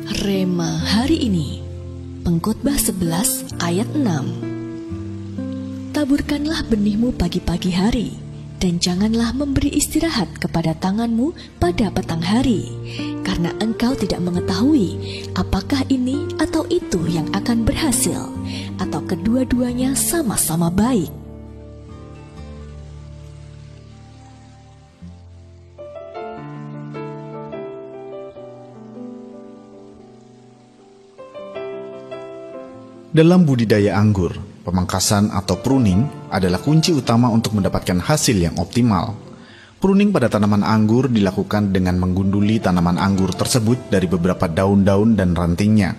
Rema hari ini, Pengkhotbah 11 ayat 6. Taburkanlah benihmu pagi-pagi hari, dan janganlah memberi istirahat kepada tanganmu pada petang hari, karena engkau tidak mengetahui apakah ini atau itu yang akan berhasil, atau kedua-duanya sama-sama baik. Dalam budidaya anggur, pemangkasan atau pruning adalah kunci utama untuk mendapatkan hasil yang optimal. Pruning pada tanaman anggur dilakukan dengan menggunduli tanaman anggur tersebut dari beberapa daun-daun dan rantingnya.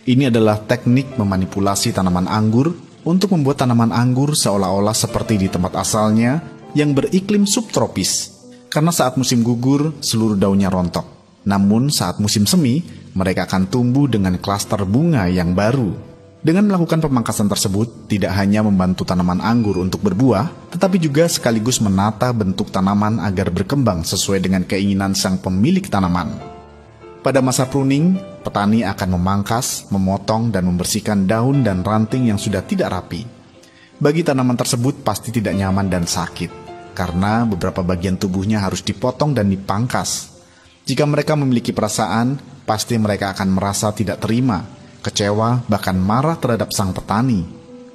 Ini adalah teknik memanipulasi tanaman anggur untuk membuat tanaman anggur seolah-olah seperti di tempat asalnya yang beriklim subtropis. Karena saat musim gugur, seluruh daunnya rontok. Namun saat musim semi, mereka akan tumbuh dengan klaster bunga yang baru. Dengan melakukan pemangkasan tersebut, tidak hanya membantu tanaman anggur untuk berbuah, tetapi juga sekaligus menata bentuk tanaman agar berkembang sesuai dengan keinginan sang pemilik tanaman. Pada masa pruning, petani akan memangkas, memotong, dan membersihkan daun dan ranting yang sudah tidak rapi. Bagi tanaman tersebut pasti tidak nyaman dan sakit, karena beberapa bagian tubuhnya harus dipotong dan dipangkas. Jika mereka memiliki perasaan, pasti mereka akan merasa tidak terima, kecewa, bahkan marah terhadap sang petani.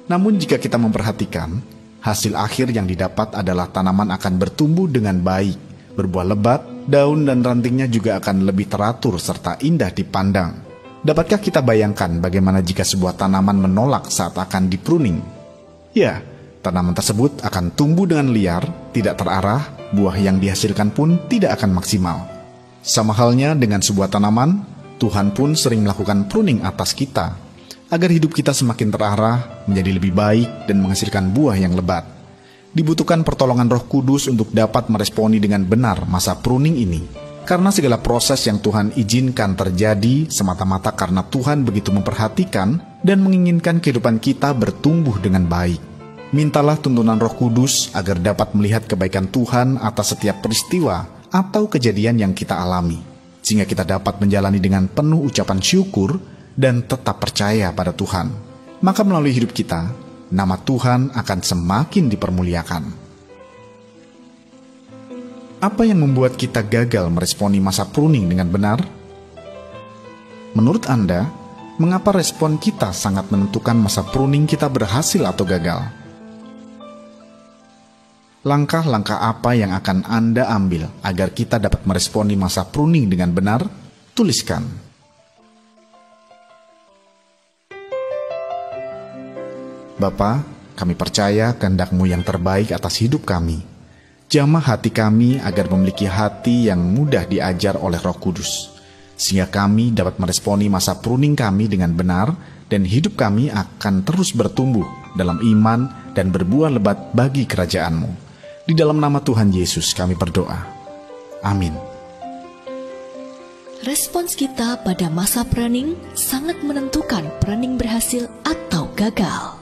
Namun jika kita memperhatikan, hasil akhir yang didapat adalah tanaman akan bertumbuh dengan baik, berbuah lebat, daun dan rantingnya juga akan lebih teratur serta indah dipandang. Dapatkah kita bayangkan bagaimana jika sebuah tanaman menolak saat akan dipruning? Ya, tanaman tersebut akan tumbuh dengan liar, tidak terarah, buah yang dihasilkan pun tidak akan maksimal. Sama halnya dengan sebuah tanaman, Tuhan pun sering melakukan pruning atas kita, agar hidup kita semakin terarah, menjadi lebih baik, dan menghasilkan buah yang lebat. Dibutuhkan pertolongan Roh Kudus untuk dapat meresponi dengan benar masa pruning ini, karena segala proses yang Tuhan izinkan terjadi semata-mata karena Tuhan begitu memperhatikan dan menginginkan kehidupan kita bertumbuh dengan baik. Mintalah tuntunan Roh Kudus agar dapat melihat kebaikan Tuhan atas setiap peristiwa atau kejadian yang kita alami, sehingga kita dapat menjalani dengan penuh ucapan syukur dan tetap percaya pada Tuhan. Maka melalui hidup kita, nama Tuhan akan semakin dipermuliakan. Apa yang membuat kita gagal meresponi masa pruning dengan benar? Menurut Anda, mengapa respon kita sangat menentukan masa pruning kita berhasil atau gagal? Langkah-langkah apa yang akan Anda ambil agar kita dapat meresponi masa pruning dengan benar? Tuliskan. Bapa, kami percaya kehendak-Mu yang terbaik atas hidup kami. Jamah hati kami agar memiliki hati yang mudah diajar oleh Roh Kudus, sehingga kami dapat meresponi masa pruning kami dengan benar, dan hidup kami akan terus bertumbuh dalam iman dan berbuah lebat bagi kerajaan-Mu. Di dalam nama Tuhan Yesus kami berdoa. Amin. Respons kita pada masa pruning sangat menentukan pruning berhasil atau gagal.